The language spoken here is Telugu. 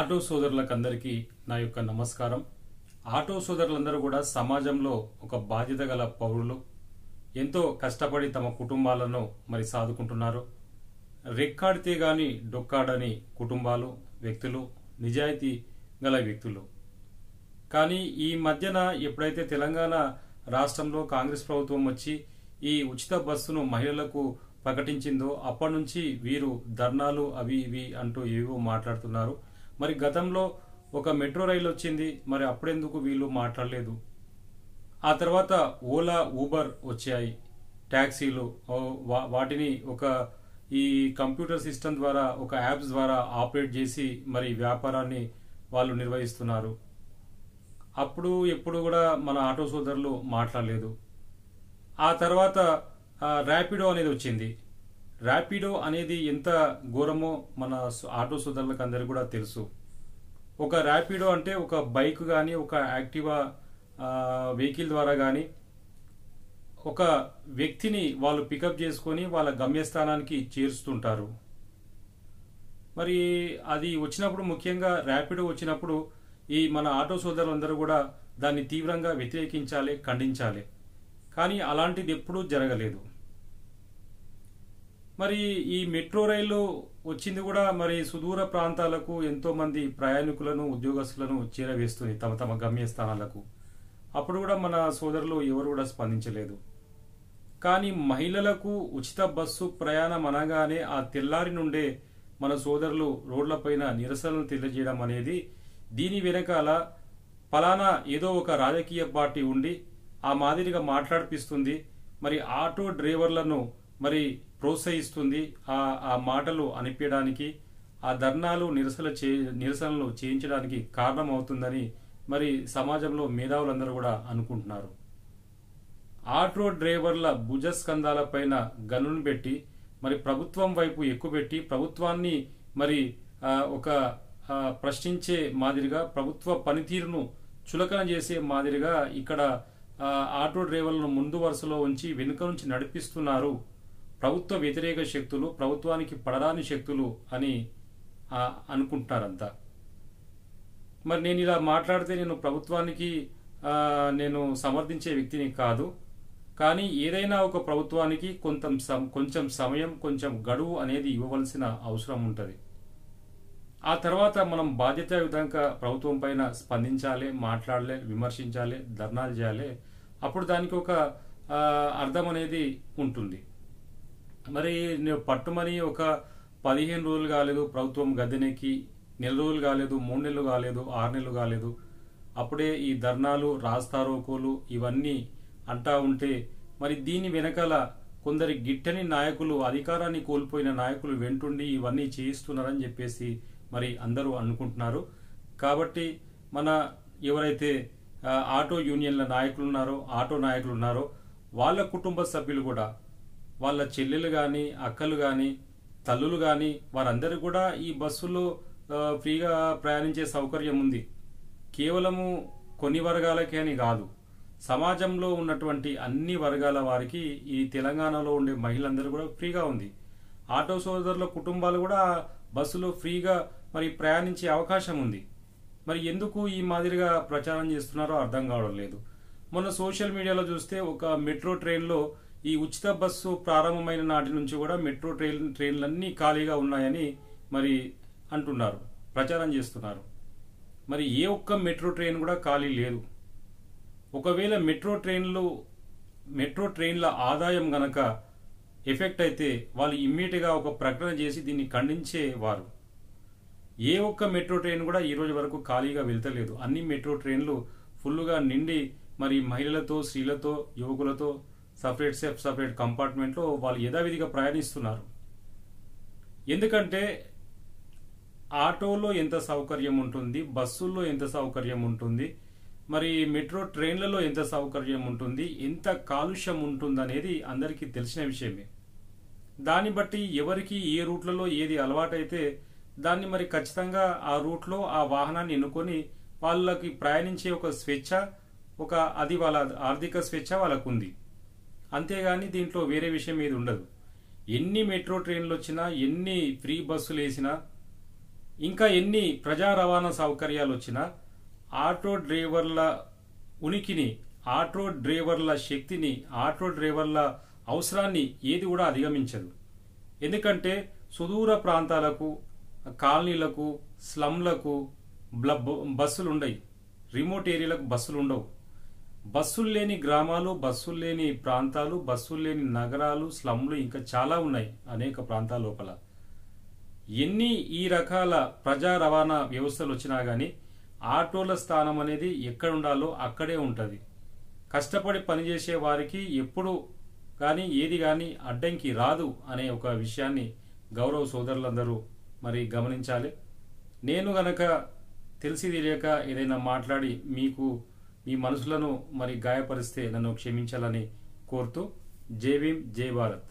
ఆటో సోదరులకందరికీ నా యొక్క నమస్కారం. ఆటో సోదరులందరూ కూడా సమాజంలో ఒక బాధ్యత గల పౌరులు. ఎంతో కష్టపడి తమ కుటుంబాలను సాదుకుంటున్నారు. రెక్కాడితే గాని డొక్కాడని కుటుంబాలు, వ్యక్తులు, నిజాయితీ గల వ్యక్తులు. కానీ ఈ మధ్యన ఎప్పుడైతే తెలంగాణ రాష్ట్రంలో కాంగ్రెస్ ప్రభుత్వం వచ్చి ఈ ఉచిత బస్సును మహిళలకు ప్రకటించిందో అప్పటి నుంచి వీరు ధర్నాలు అవి ఇవి అంటూ ఏవో మాట్లాడుతున్నారు. మరి గతంలో ఒక మెట్రో రైలు వచ్చింది, మరి అప్పుడెందుకు వీళ్ళు మాట్లాడలేదు? ఆ తర్వాత ఓలా, ఊబర్ వచ్చాయి, ట్యాక్సీలు. వాటిని ఒక ఈ కంప్యూటర్ సిస్టమ్ ద్వారా, ఒక యాప్స్ ద్వారా ఆపరేట్ చేసి మరి వ్యాపారాన్ని వాళ్ళు నిర్వహిస్తున్నారు. అప్పుడు ఎప్పుడు కూడా మన ఆటో సోదరులు మాట్లాడలేదు. ఆ తర్వాత ర్యాపిడో అనేది వచ్చింది. ర్యాపిడో అనేది ఎంత ఘోరమో మన ఆటో సోదరులకు అందరికీ కూడా తెలుసు. ఒక ర్యాపిడో అంటే ఒక బైక్ కానీ, ఒక యాక్టివా వెహికల్ ద్వారా కానీ ఒక వ్యక్తిని వాళ్ళు పికప్ చేసుకొని వాళ్ళ గమ్యస్థానానికి చేరుస్తుంటారు. మరి అది వచ్చినప్పుడు, ముఖ్యంగా ర్యాపిడో వచ్చినప్పుడు ఈ మన ఆటో సోదరులందరూ కూడా దాన్ని తీవ్రంగా వ్యతిరేకించాలి, ఖండించాలి. కానీ అలాంటిది ఎప్పుడూ జరగలేదు. మరి ఈ మెట్రో రైలు వచ్చింది కూడా మరి సుదూర ప్రాంతాలకు ఎంతో మంది ప్రయాణికులను, ఉద్యోగస్తులను చేరవేస్తుంది తమ తమ గమ్యస్థానాలకు. అప్పుడు కూడా మన సోదరులు ఎవరు కూడా స్పందించలేదు. కానీ మహిళలకు ఉచిత బస్సు ప్రయాణం అనగానే ఆ తెల్లారి నుండే మన సోదరులు రోడ్లపైన నిరసనలు తెలియజేయడం అనేది, దీని వెనకాల ఫలానా ఏదో ఒక రాజకీయ పార్టీ ఉండి ఆ మాదిరిగా మాట్లాడిపిస్తుంది. మరి ఆటో డ్రైవర్లను మరి ప్రోత్సహిస్తుంది ఆ మాటలు అనిపించడానికి, ఆ ధర్నాలు నిరసనలు చేయించడానికి కారణం అవుతుందని మరి సమాజంలో మేధావులందరూ కూడా అనుకుంటున్నారు. ఆటో డ్రైవర్ల భుజస్కంధాల పైన గన్నును పెట్టి మరి ప్రభుత్వం వైపు ఎక్కుపెట్టి ప్రభుత్వాన్ని మరి ఒక ప్రశ్నించే మాదిరిగా, ప్రభుత్వ పనితీరును చులకన చేసే మాదిరిగా ఇక్కడ ఆటో డ్రైవర్లను ముందు వరుసలో ఉంచి వెనుక నుంచి నడిపిస్తున్నారు ప్రభుత్వ వ్యతిరేక శక్తులు, ప్రభుత్వానికి పడరాని శక్తులు అని అనుకుంటున్నారంతా. మరి నేను ఇలా మాట్లాడితే నేను ప్రభుత్వానికి నేను సమర్థించే వ్యక్తిని కాదు. కానీ ఏదైనా ఒక ప్రభుత్వానికి కొంచెం సమయం, కొంచెం గడువు అనేది ఇవ్వవలసిన అవసరం ఉంటుంది. ఆ తర్వాత మనం బాధ్యతాయుతంగా ప్రభుత్వం పైన స్పందించాలి, మాట్లాడాలి, విమర్శించాలి, ధర్నాలు చేయాలి. అప్పుడు దానికి ఒక అర్థం అనేది ఉంటుంది. మరి పట్టుమని ఒక 15 రోజులు కాలేదు ప్రభుత్వం గద్దెనెక్కి, నెల రోజులు కాలేదు, 3 నెలలు కాలేదు, 6 నెలలు కాలేదు, అప్పుడే ఈ ధర్నాలు, రాస్తారోకోలు ఇవన్నీ అంటా ఉంటే మరి దీని వెనకాల కొందరి గిట్టని నాయకులు, అధికారాన్ని కోల్పోయిన నాయకులు వెంటుండి ఇవన్నీ చేయిస్తున్నారని చెప్పేసి మరి అందరూ అనుకుంటున్నారు. కాబట్టి మన ఎవరైతే ఆటో యూనియన్ల నాయకులు ఉన్నారో, ఆటో నాయకులు ఉన్నారో, వాళ్ళ కుటుంబ సభ్యులు కూడా, వాళ్ళ చెల్లెలు కానీ, అక్కలు కానీ, తల్లులు కానీ, వారందరూ కూడా ఈ బస్సులో ఫ్రీగా ప్రయాణించే సౌకర్యం ఉంది. కేవలము కొన్ని వర్గాలకే అని కాదు, సమాజంలో ఉన్నటువంటి అన్ని వర్గాల వారికి ఈ తెలంగాణలో ఉండే మహిళలందరూ కూడా ఫ్రీగా ఉంది. ఆటో సోదరుల కుటుంబాలు కూడా బస్సులో ఫ్రీగా మరి ప్రయాణించే అవకాశం ఉంది. మరి ఎందుకు ఈ మాదిరిగా ప్రచారం చేస్తున్నారో అర్థం కావడం లేదు. మొన్న సోషల్ మీడియాలో చూస్తే ఒక మెట్రో ట్రైన్లో ఈ ఉచిత బస్సు ప్రారంభమైన నాటి నుంచి కూడా మెట్రో ట్రైన్లన్నీ ఖాళీగా ఉన్నాయని మరి అంటున్నారు, ప్రచారం చేస్తున్నారు. మరి ఏ ఒక్క మెట్రో ట్రైన్ కూడా ఖాళీ లేదు. ఒకవేళ మెట్రో ట్రైన్ల ఆదాయం గనక ఎఫెక్ట్ అయితే వాళ్ళు ఇమ్మీడియట్గా ఒక ప్రకటన చేసి దీన్ని ఖండించేవారు. ఏ ఒక్క మెట్రో ట్రైన్ కూడా ఈ రోజు వరకు ఖాళీగా వెళ్తలేదు. అన్ని మెట్రో ట్రైన్లు ఫుల్గా నిండి మరి మహిళలతో, స్త్రీలతో, యువకులతో సపరేట్ కంపార్ట్మెంట్లో వాళ్ళు యథావిధిగా ప్రయాణిస్తున్నారు. ఎందుకంటే ఆటోలో ఎంత సౌకర్యం ఉంటుంది, బస్సుల్లో ఎంత సౌకర్యం ఉంటుంది, మరి మెట్రో ట్రైన్లలో ఎంత సౌకర్యం ఉంటుంది, ఎంత కాలుష్యం ఉంటుందనేది అందరికీ తెలిసిన విషయమే. దాన్ని బట్టి ఎవరికి ఏ రూట్లలో ఏది అలవాటైతే దాన్ని మరి ఖచ్చితంగా ఆ రూట్లో ఆ వాహనాన్ని ఎన్నుకొని వాళ్ళకి ప్రయాణించే ఒక స్వేచ్ఛ, అది వాళ్ళ ఆర్థిక స్వేచ్ఛ వాళ్ళకు ఉంది. అంతేగాని దీంట్లో వేరే విషయం ఏది ఉండదు. ఎన్ని మెట్రో ట్రైన్లు వచ్చినా, ఎన్ని ఫ్రీ బస్సులు వేసినా ఇంకా ఎన్ని ప్రజా రవాణా సౌకర్యాలు వచ్చినా ఆటో డ్రైవర్ల ఉనికిని, ఆటో డ్రైవర్ల శక్తిని, ఆటో డ్రైవర్ల అవసరాన్ని ఏది కూడా అధిగమించదు. ఎందుకంటే సుదూర ప్రాంతాలకు, కాలనీలకు, స్లమ్లకు బస్సులు ఉండవు. రిమోట్ ఏరియాలకు బస్సులు ఉండవు. బస్సులు లేని గ్రామాలు, బస్సులు లేని ప్రాంతాలు, బస్సులు లేని నగరాలు, స్లమ్లు ఇంకా చాలా ఉన్నాయి అనేక ప్రాంతాల లోపల. ఎన్ని ఈ రకాల ప్రజా రవాణా వ్యవస్థలు వచ్చినా కానీ ఆటోల స్థానం అనేది ఎక్కడ ఉండాలో అక్కడే ఉంటుంది. కష్టపడి పనిచేసే వారికి ఎప్పుడు కానీ ఏది కానీ అడ్డంకి రాదు అనే ఒక విషయాన్ని గౌరవ సోదరులందరూ మరి గమనించాలి. నేను గనక తెలిసి తెలియక ఏదైనా మాట్లాడి మీకు మీ మనసులను మరి గాయపరిస్తే నన్ను క్షమించాలని కోరుతూ జై భీమ్, జై భారత్.